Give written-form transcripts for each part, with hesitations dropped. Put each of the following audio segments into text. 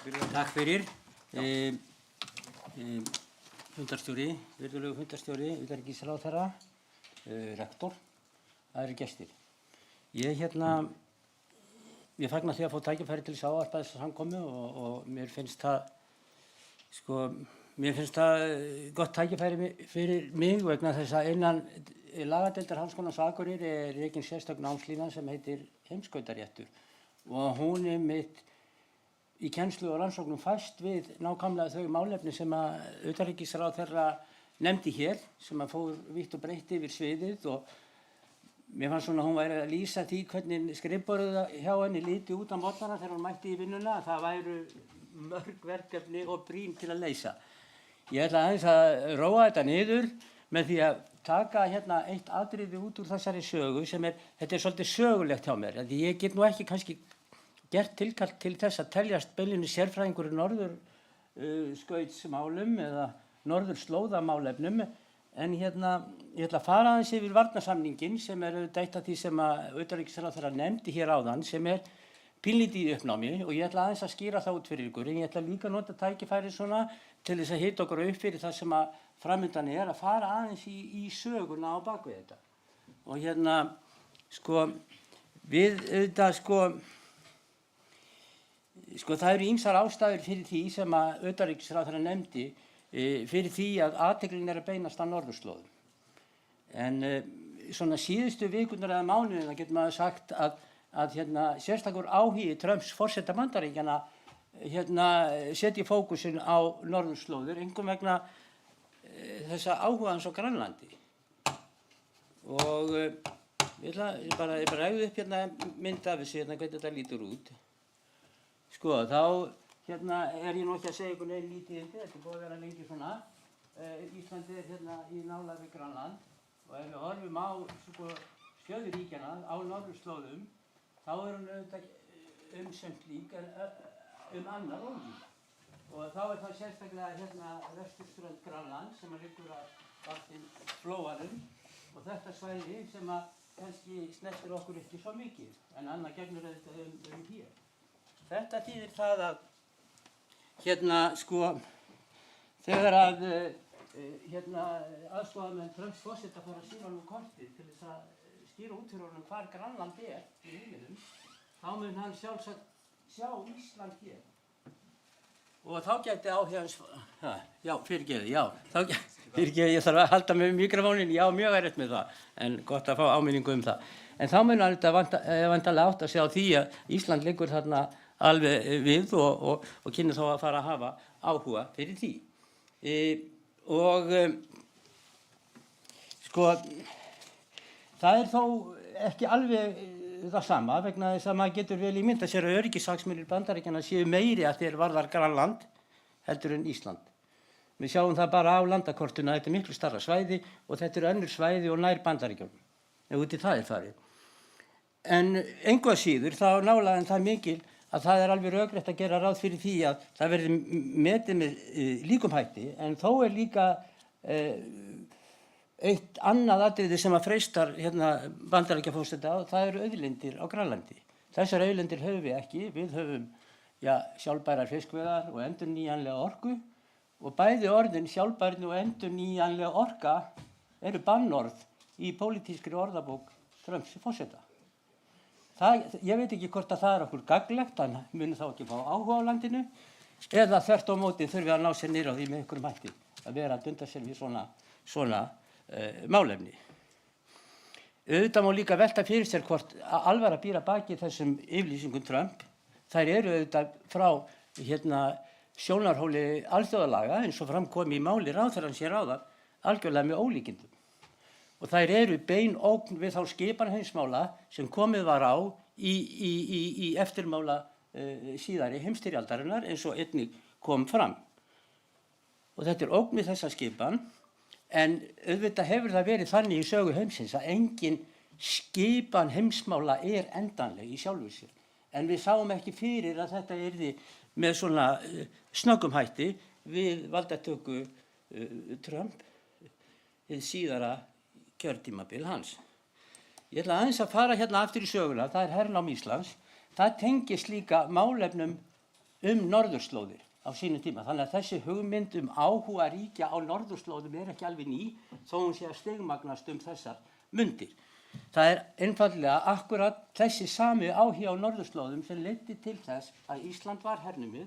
Takk fyrir. Fundarstjóri, virðulegur fundarstjóri, utanríkisráðherra, rektor, aðrir gestir. Ég fagna því að fá tækifæri til þess að ávarpa þessa samkomu og mér finnst það gott tækifæri fyrir mig vegna þess að innan lagadeildar Háskólans á Akureyri er rekin sérstök námslína sem heitir heimskautaréttur og hún mitt í kennslu og rannsóknum fæst við nákvæmlega þau málefni sem að utanríkisráðherra nefndi hér, sem að fór vítt og breytt yfir sviðið og mér fannst svona að hún væri að lýsa því hvernig skrifborðið hjá henni líti út á morgnana þegar hún mætti í vinnuna, að það væru mörg verkefni og brýn til að leysa. Ég ætla aðeins að róa þetta niður með því að taka hérna eitt atriði út úr þessari sögu sem þetta svolítið sögulegt hjá mér, því ég get nú ekki kannski gert tilkall til þess að teljast beinlínis sérfræðingur í norðurskautsmálum eða norðurslóðamálefnum, en ég ætla að fara aðeins yfir varnarsamninginn sem auðvitað eitt af því sem að utanríkisráðherra nefndi hér áðan sem pínlítið í uppnámi og ég ætla aðeins að skýra það út fyrir ykkur, en ég ætla líka að nota tækifæri svona til þess að hita okkur upp fyrir það sem að framundan að fara aðeins í söguna á bakvið þetta. Og við auðvitað það eru ýmsar ástæður fyrir því sem að utanríkisráðherra nefndi fyrir því að athyglin að beinast að norðurslóðum. En svona síðustu vikurnar eða mánuðina getur maður sagt að sérstakur áhugi Trumps forseta Bandaríkjanna setji fókusinn á norðurslóður, einkum vegna þessa áhuga hans á Grænlandi. Og ég bara ræði upp mynd af þessu hvernig þetta lítur út. Þá ég nú ekki að segja ykkur neinn lítið undir, þetta búið að vera lengi svona. Íslandi í nálægð við Grænland og ef við horfum á stöðu ríkjanna á norðurslóðum, þá hún auðvitað umsömd lík annað ólík. Og þá það sérstaklega vesturströnd Grænland sem liggur að flóanum og þetta svæði sem að kannski snertir okkur ekki svo mikið, en annað gegnur auðvitað hér. Þetta þýðir það að þegar að aðstoðarmenn Trumps forseta fara að sýna honum kortið til þess að skýra út fyrir honum hvar Grænland í heiminum, þá mun hann sjálfsagt sjá Ísland hér. Og þá gæti áhugans, fyrirgefið, ég þarf að halda með mikrofónin, já, mjög erfitt með það, en gott að fá áminningu um það. En þá mun hann vantarlega átt að sjá því að Ísland liggur þarna alveg við og kynni þá að fara að hafa áhuga fyrir því. Það þó ekki alveg það sama vegna þess að maður getur vel ímyndað sér að öryggishagsmunir Bandaríkjanna séu meiri að þeir varðar Grænland heldur en Ísland. Við sjáum það bara á landakortinu að þetta miklu stærra svæði og þetta önnur svæði og nær Bandaríkjunum, ef út í það farið. En engu að síður þá nálægðin það mikil að það alveg rökrétt að gera ráð fyrir því að það verði metið með líkum hætti, en þó líka eitt annað atriði sem að freistar Bandaríkjaforseta og það eru auðlindir á Grænlandi. Þessar auðlindir höfum við ekki, við höfum sjálfbærar fiskveiðar og endurnýjanlega orku og bæði orðin sjálfbærni og endurnýjanlega orka eru bannorð í pólitískri orðabók Trumps forseta. Ég veit ekki hvort að það okkur gagnlegt, hann muni þá ekki fá áhuga á landinu eða þvert á móti þurfi að ná sér niður á því með einhverjum hætti að vera að dunda sér við svona málefni. Auðvitað má líka velta fyrir sér hvort alvara býr að baki þessum yfirlýsingum Trump. Þær eru auðvitað frá sjónarhóli alþjóðalaga eins og fram kom í máli ráðherrans hér áðan algjörlega með ólíkindum. Og þær eru bein ógn við þá skipan heimsmála sem komið var á í eftirmála síðari heimsstyrjaldarinnar eins og einnig kom fram. Og þetta ógn við þessa skipan, en auðvitað hefur það verið þannig í sögu heimsins að engin skipan heimsmála endanleg í sjálfu sér. En við sáum ekki fyrir að þetta yrði með svona snöggum hætti við valdatöku Trump síðara kjörtímabil hans. Ég ætla aðeins að fara aftur í söguna, það hernám Íslands. Það tengist líka málefnum norðurslóðir á sínum tíma. Þannig að þessi hugmynd áhuga ríkja á norðurslóðum ekki alveg ný, þó hún sé að stigmagnast þessar mundir. Það einfaldlega akkurat þessi sami áhugi á norðurslóðum sem leiddi til þess að Ísland var hernumið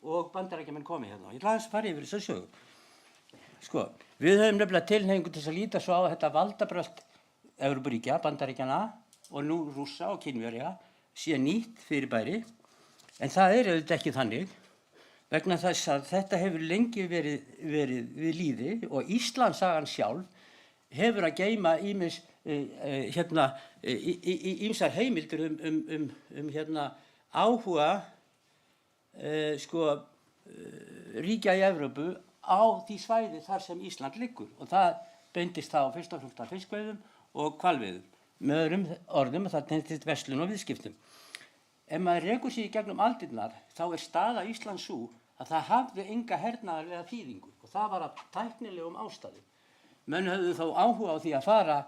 og Bandaríkjamenn komi hérna. Ég ætla aðeins að fara yfir þessa sögu. Sko, við höfum nefnilega tilhneigingu til að líta svo á að þetta valdabrölt Evrópuríkja, Bandaríkjanna og nú Rússa og Kínverja sé nýtt fyrirbæri, en það auðvitað ekki þannig, vegna þess að þetta hefur lengi verið við lýði og Íslandssagan sjálf hefur að geyma ýmsar heimildir áhuga ríkja í Evrópu á því svæði þar sem Ísland liggur og það beindist þá fyrst og fremst að fiskveiðum og hvalveiðum. Með öðrum orðum það tengist verslun og viðskiptum. Ef maður rekur sig í gegnum aldirnar þá staða Íslands sú að það hafði enga hernaðarlega þýðingu og það var af tæknilegum ástæðum. Menn höfðu þá áhuga á því að fara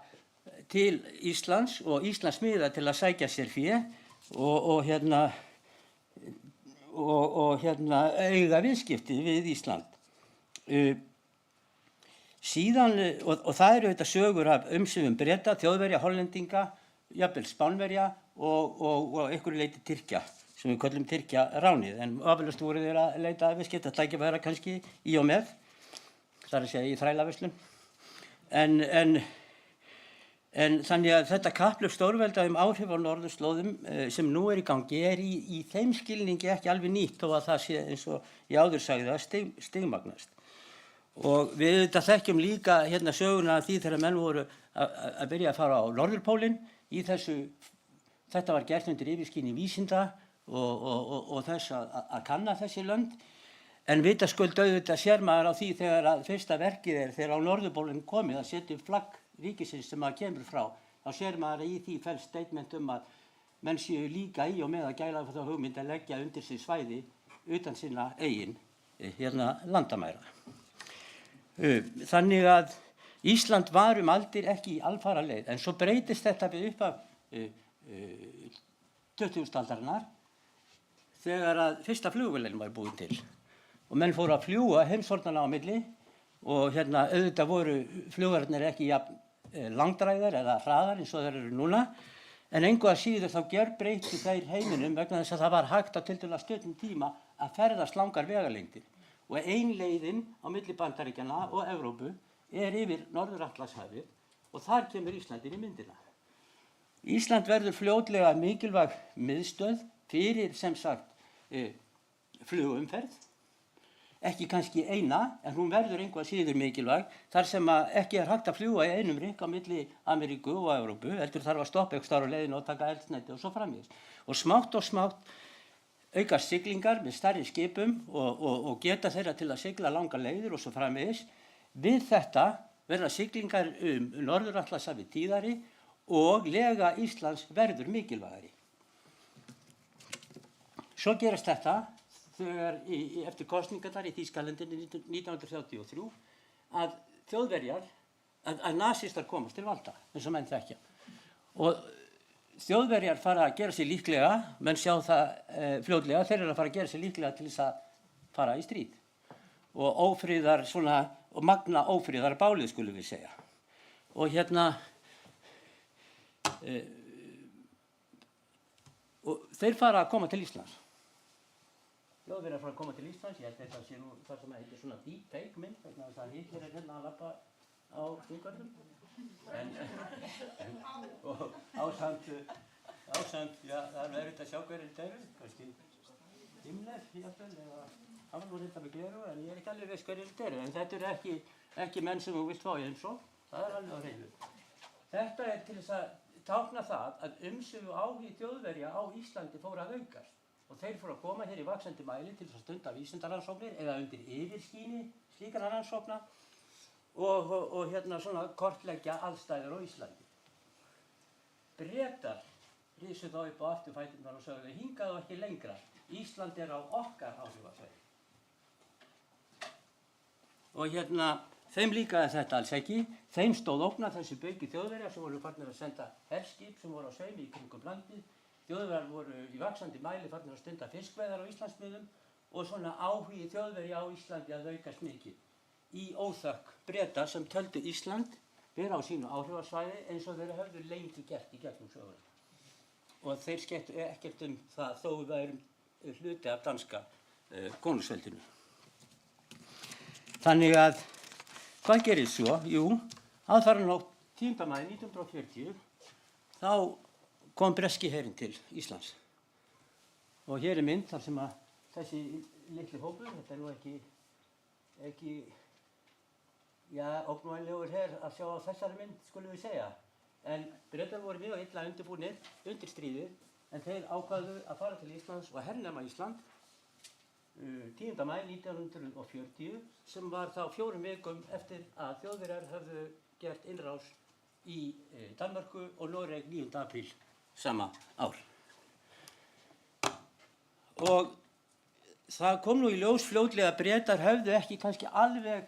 til Íslands og Íslandsmiða til að sækja sér fé og eiga viðskipti við Ísland. Síðan, og það eru þetta sögur af umsvifum Breta, Þjóðverja, Hollendinga, jafnvel Spánverja og einhverju leyti Tyrkja, sem við köllum Tyrkjaránið, en aflaust voru þeir að leita viðskiptatækifæra kannski í og með, það er að segja í þrælaverslun. En þannig að þetta kapphlaup stórvelda áhrif á norðurslóðum sem nú í gangi í þeim skilningi ekki alveg nýtt þó að það sé eins og ég áður sagði að stigmagnast. Og við þetta þekkjum líka söguna af því þegar menn voru að byrja að fara á Norðurpólinn í þessu, þetta var gert undir yfirskini vísinda og þess að kanna þessi lönd. En vitaskuld auðvitað sér maður á því þegar að fyrsta verkið þegar á Norðurpólinn komið að setja upp flagg ríkisins sem maður kemur frá, þá sér maður að í því felst statement að menn séu líka í og með að gæla fyrir þá hugmynd að leggja undir sig svæði utan sinna eigin landamæra. Þannig að Ísland var aldir ekki í alfaraleið, en svo breytist þetta við upphaf 20. aldarinnar þegar að fyrsta flugvélin var búin til og menn fóru að fljúga heimshornanna á milli og auðvitað voru flugvélarnir ekki jafn langdrægar eða hraðar eins og þeir eru núna, en engu að síður þá gjörbreyttu þeir heiminum vegna þess að það var hægt á tiltölulega stuttum tíma að ferðast langar vegalengdir. Og ein leiðin á milli Bandaríkjanna og Evrópu yfir Norður-Atlantshafið og þar kemur Ísland inn í myndina. Ísland verður fljótlega mikilvæg miðstöð fyrir sem sagt flugumferð, ekki kannski eina, en hún verður engu að síður mikilvæg þar sem ekki hægt að fljúga í einum rykk á milli Ameríku og Evrópu, heldur þarf að stoppa einhvers staðar á leiðinu og taka eldsneyti og svo framvegis. Og smátt aukast siglingar með stærri skipum og geta þeirra til að sigla langar leiðir og svo framvegis. Við þetta verða siglingar Norður-Atlantshafið tíðari og lega Íslands verður mikilvægari. Svo gerast þetta þegar eftir kosningarnar í Þýskalandi 1933 að Þjóðverjar, að nasistar komast til valda, eins og menn þekkja. Og Þjóðverjar fara að gera sig líklega, menn sjá það fljótlega, þeir eru að fara að gera sig líklega til þess að fara í stríð. Og ófriðar og magna ófriðar bálið skulum við segja. Og og þeir fara að koma til Íslands. Þjóðverjar fara að koma til Íslands, ég held þetta sé nú það sem heitir svona deep fake mynd, vegna þess að Hitler að labba á Þingvöllum. Og ásamt, já, það er erfitt að sjá hverjir þetta eru, kannski Himmler, jafnvel, eða hann var nú þetta með gleru, en ég ekki alveg veist hverjir þetta eru, en þetta eru ekki menn sem þú vilt fá í heimsókn, það er alveg á hreinu. Þetta til þess að tákna það að umsvifu áhugi Þjóðverja á Íslandi fóru að aukast og þeir fóru að koma hér í vaxandi mæli til þess að stunda vísindarannsóknir eða undir yfirskini slíkra rannsókna og svona kortleggja aðstæður á Íslandi. Bretar risu þá upp á afturfæturnar og sögðu hingað og ekki lengra. Ísland á okkar áhrifasvæði. Og þeim líkaði þetta alls ekki. Þeim stóð ógnað þessi bauki Þjóðverja sem voru farnir að senda herskip sem voru á sveimi í kringum landið. Þjóðverjar voru í vaxandi mæli farnir að stunda fiskveiðar á Íslandsmiðum og svona áhugi Þjóðverja á Íslandi að aukast mikið í óþökk Breta sem töldu Ísland vera á sínu áhrifasvæði eins og þeir höfðu lengi gert í gegnum söguna. Og þeir skeyttu ekkert það þó við værum hluti af danska konungsveldinu. Þannig að, hvað gerist svo? Jú, aðfaranótt 10. maí 1940 þá kom breski herinn til Íslands. Og hér mynd þar sem að þessi litli hópur, þetta nú ekki ógnvænlegur her að sjá á þessari mynd, skulum við segja. En Bretar voru mjög illa undirbúnir undir stríðið, en þeir ákváðu að fara til Íslands og hernema Ísland 10. maí 1940, sem var þá 4 vikum eftir að Þjóðverjar höfðu gert innrás í Danmörku og Noreg 9. apríl sama ár. Og það kom nú í ljós fljótlega að Bretar höfðu ekki kannski alveg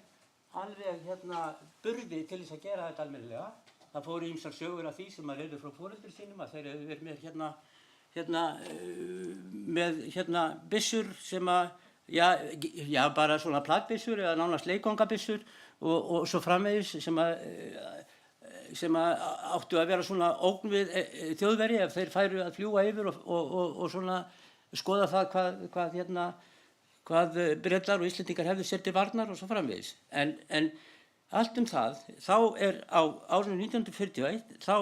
burði til þess að gera þetta almennilega. Það fóru ýmsar sögur af því sem að reyðu frá foreldrum sínum að þeir hefðu verið með byssur sem að, bara svona plattbyssur eða nánast leikvangabissur og svo framvegis sem að áttu að vera svona ógn við Þjóðverji ef þeir færu að fljúga yfir og svona skoða það hvað Bretar og Íslendingar hefðu sér til varnar og svo framvegis. En allt það, þá á árinu 1941, þá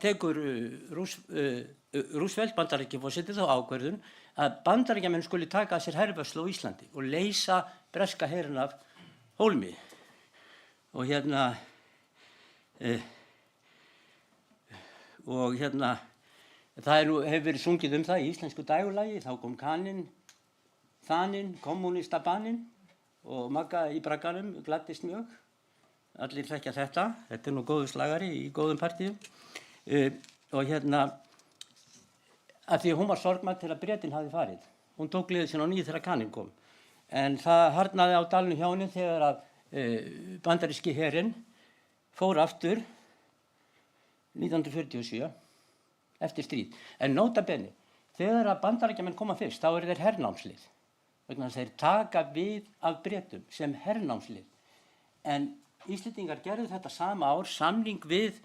tekur Roosevelt Bandaríkjaforseti þá ákvörðun að Bandaríkjamenn skuli taka að sér hervörslu á Íslandi og leysa breska herinn af hólmi. Og það hefur verið sungið það í íslensku dægurlagi, þá kom kaninn, þaninn, kommunista baninn og Magga í bragganum gladdist mjög. Allir þekkja þetta er nú góður slagari í góðum partíum. Og af því að hún var sorgmædd til að Bretinn hafði farið. Hún tók liðið sín á ný þegar kaninn kom. En það harðnaði á dalnum hjá henni þegar að bandaríski herinn fór aftur 1947 eftir stríð. En nota bene, þegar að Bandaríkjamenn koma fyrst, þá eru þeir hernámslið. Vegna þess að þeir taka við af Bretum sem hernámslið. En Íslendingar gerðu þetta sama ár samning við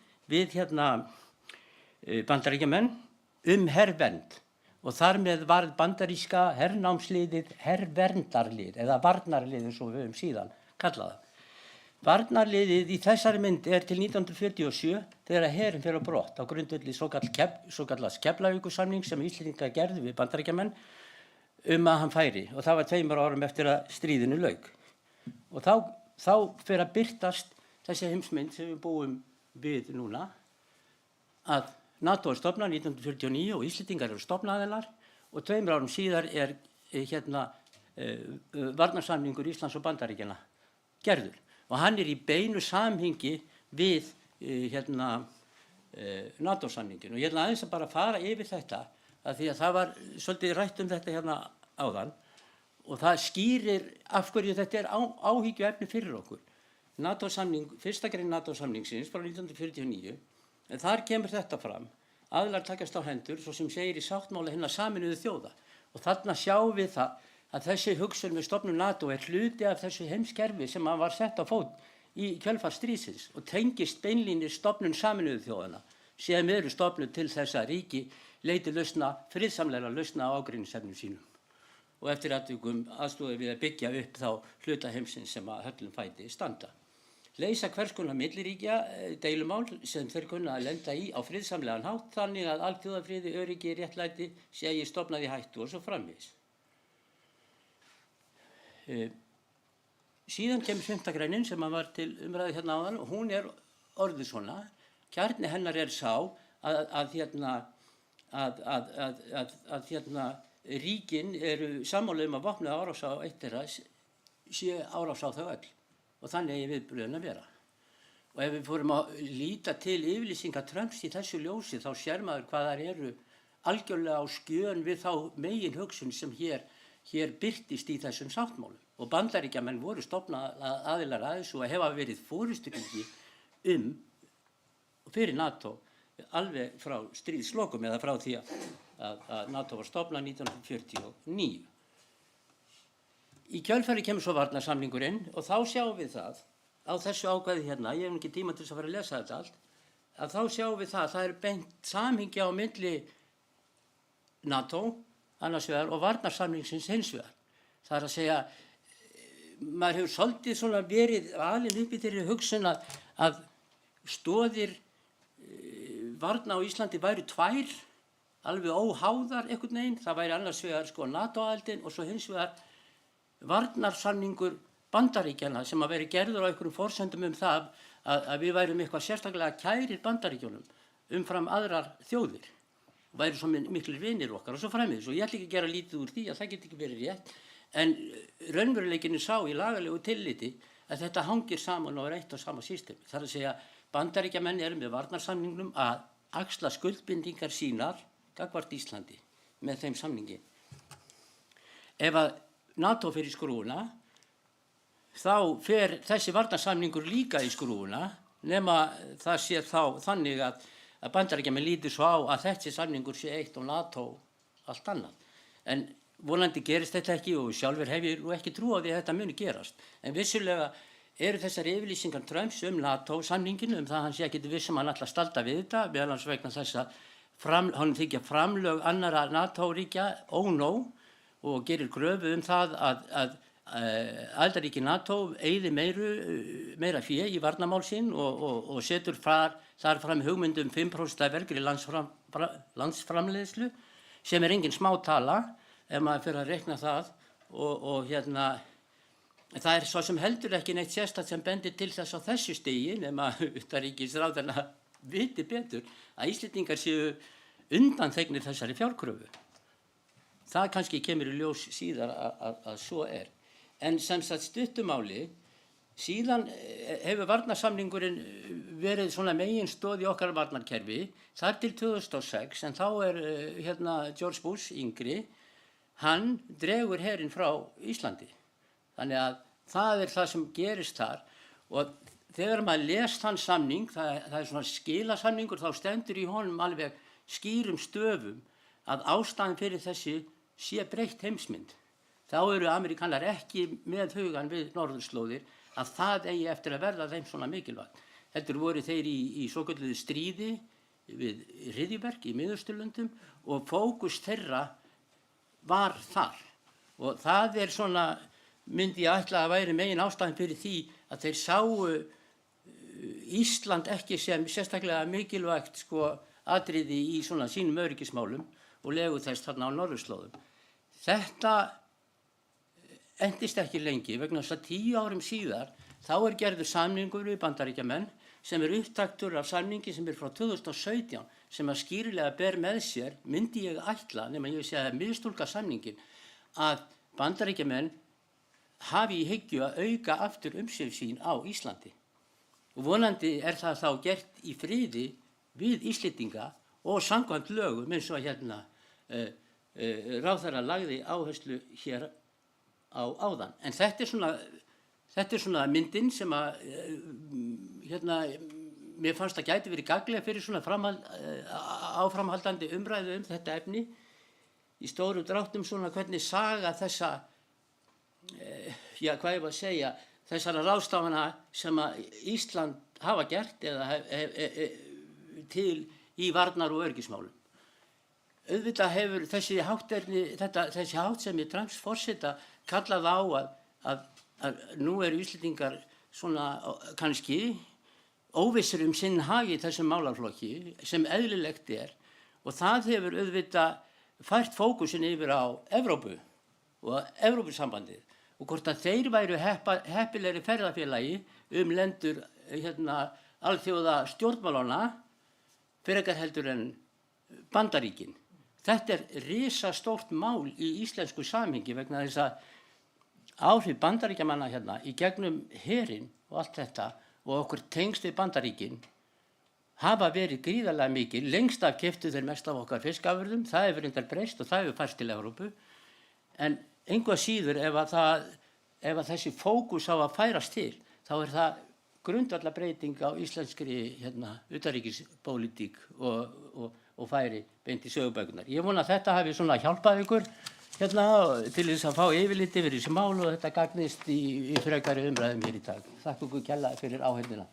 Bandaríkjamenn hervernd. Og þar með varð bandaríska hernámsliðið herverndarlið eða varnarlið eins og við höfum síðan kallað það. Varnarliðið í þessari mynd til 1947 þegar herinn fer á brott á grundvelli svokallaðs Keflavíkursamnings sem Íslendingar gerðu við Bandaríkjamenn að hann færi og það var 2 árum eftir að stríðinu lauk. Og þá fer að birtast þessi heimsmynd sem við búum við núna að NATO stofnað 1949 og Íslendingar eru stofnaðilar og 2 árum síðar varnarsamningur Íslands og Bandaríkjanna gerður. Og hann í beinu samhengi við NATO-samningin. Og ég ætla aðeins að bara fara yfir þetta af því að það var svolítið rætt þetta áðan og það skýrir af hverju þetta áhyggjuefni fyrir okkur. NATO-samning, 1. grein NATO-samningsins frá 1949, en þar kemur þetta fram. Aðilar takast á hendur, svo sem segir í sáttmála hinna Sameinuðu þjóða. Og þarna sjáum við það að þessi hugsun með stofnun NATO hluti af þessu heimskerfi sem var sett á fót í kjölfar stríðsins og tengist beinlínis stofnun Sameinuðu þjóðanna sem eru stofnuð til þess að ríki leiti friðsamlegra lausna á ágreiningsefnum sínum. Og eftir atvikum aðstoði við að byggja upp þá hluta heimsins sem að höllum fæti standa. Leysa hvers konar milliríkja deilumál sem þeir kunna að lenda í á friðsamlegan hátt þannig að alþjóðafriði, öryggi, réttlæti sé stofnað í hættu og svo framvegis. Síðan kemur 5. greinin sem var til umræðu áðan og hún orðið svona. Kjarni hennar sá að ríkin eru sammála að vopnuð árás á eitt þeirra sé árás á þau öll og þannig eigi viðbrögðin að vera. Og ef við fórum að líta til yfirlýsinga Trumps í þessu ljósi þá sér maður hvað þær eru algjörlega á skjön við þá megin hugsun sem hér birtist í þessum sáttmálum. Og Bandaríkjamenn voru stofnaðilar að þessu og hefa verið forysturíki fyrir NATO alveg frá stríðslokum eða frá því að NATO var stofnað 1949. Í kjölfarið kemur svo varnarsamningurinn og þá sjáum við það á þessu ákvæði hérna, ég hef ekki tíma til þess að fara að lesa þetta allt, að þá sjáum við það er beint samhengi á milli NATO annars vegar og varnarsamningsins hins vegar. Það er að segja, maður hefur svolítið svona verið alin upp í þeirri hugsun að stoðir varna á Íslandi væru tvær, alveg óháðar einhvern veginn. Það væri annars vegar sko NATO-aðildin og svo hins vegar varnarsamningur Bandaríkjanna sem að veri gerður á einhverjum forsendum það að við værum eitthvað sérstaklega kærir Bandaríkjunum umfram aðrar þjóðir. Væri svo miklir vinir okkar og svo framvegis. Og ég ætla ekki að gera lítið úr því að það geti ekki verið rétt. En raunveruleikinn sá í lagalegu tilliti að þetta hangir saman og eitt og sama systemi. Það er að segja Bandaríkjamenn eru með varnarsamningnum að axla skuldbindingar sínar gagnvart Íslandi með þeim samningi. Ef að NATO fer í skrúfuna, þá fer þessi varnarsamningur líka í skrúfuna, nema það sé þá þannig að Bandaríkjamenn lítur svo á að þessi samningur sé eitt og NATO allt annað. En vonandi gerist þetta ekki og sjálfur hef ég ekki trú á því að þetta muni gerast. En vissulega eru þessar yfirlýsingar Trumps NATO-samninginu það hann sé ekki viss hann ætla að stalda við þetta, meðal annars vegna þess að hann þykja framlög annarra NATO-ríkja ónóg og gerir gröfu það að aðildarríki NATO eyði meira fé í varnarmál sín og setur þar fram hugmyndum 5% af vergri landsframleiðslu sem engin smátala ef maður fyrir að reikna það og það svo sem heldur ekki neitt sérstakt sem bendir til þess á þessu stigi nema utanríkisráðherra viti betur að Íslendingar séu undanþegnir þessari fjárkröfu. Það kannski kemur í ljós síðar að svo er. En sem sagt stuttumáli, síðan hefur varnarsamningurinn verið svona meginstoð í okkar varnarkerfi, þar til 2006, en þá George Bush yngri, hann dregur herinn frá Íslandi. Þannig að það það sem gerist þar og þegar maður les þann samning, það svona skilasamningur, þá stendur í honum alveg skýrum stöfum að ástæðan fyrir þessi sé breytt heimsmynd. Þá eru Ameríkanar ekki með hugan við norðurslóðir að það eigi eftir að verða þeim svona mikilvægt. Heldur voru þeir í svokölluðu stríði við hryðjuverk í Miðausturlöndum og fókus þeirra var þar. Og það svona, myndi ég ætla að væri megin ástæðan fyrir því að þeir sáu Ísland ekki sem sérstaklega mikilvægt atriði í svona sínum öryggismálum og legu þess þarna á norðurslóðum. Þetta endist ekki lengi vegna þess að 10 árum síðar þá gerður samningur við Bandaríkjamenn sem upptaktur af samningi sem frá 2017 sem að skýrlega ber með sér, myndi ég ætla, nema ég sé að miðstúlka samningin, að Bandaríkjamenn hafi í hyggju að auka aftur umsvif sín á Íslandi. Og vonandi það þá gert í friði við Íslendinga og samkvæmt lögum eins og ráðherra lagði áherslu hér á áðan. En þetta svona myndin sem að mér fannst að gæti verið gagnleg fyrir svona áframhaldandi umræðu þetta efni. Í stórum dráttum svona hvernig saga þessa, hvað ég var að segja, þessara ráðstafana sem að Ísland hafa gert eða til í varnar- og öryggismálum. Auðvitað hefur þessi háttsemi Trumps forseta kallað á að nú eru Íslendingar svona kannski óvissir sinn hag í þessum málaflokki sem eðlilegt og það hefur auðvitað fært fókusinn yfir á Evrópu og Evrópusambandið og hvort að þeir væru heppilegri ferðafélagi lendur alþjóða stjórnmálana frekar heldur en Bandaríkin. Þetta risastórt mál í íslensku samhengi vegna þess að áhrif Bandaríkjamanna í gegnum herinn og allt þetta og okkur tengst við Bandaríkin hafa verið gríðarlega mikil. Lengst af keyptu þeir mest af okkar fiskafurðum, það hefur reyndar breyst og það hefur færst til Evrópu. En engu að síður ef þessi fókus á að færast til, þá það grundvallarbreyting á íslenskri utanríkispólitík og færi beint í sögubækurnar. Ég vona að þetta hafi svona hjálpað ykkur til þess að fá yfirlit yfir þessi mál og þetta gagnist í frekari umræðum hér í dag. Þakka ykkur kærlega fyrir áheyrnina.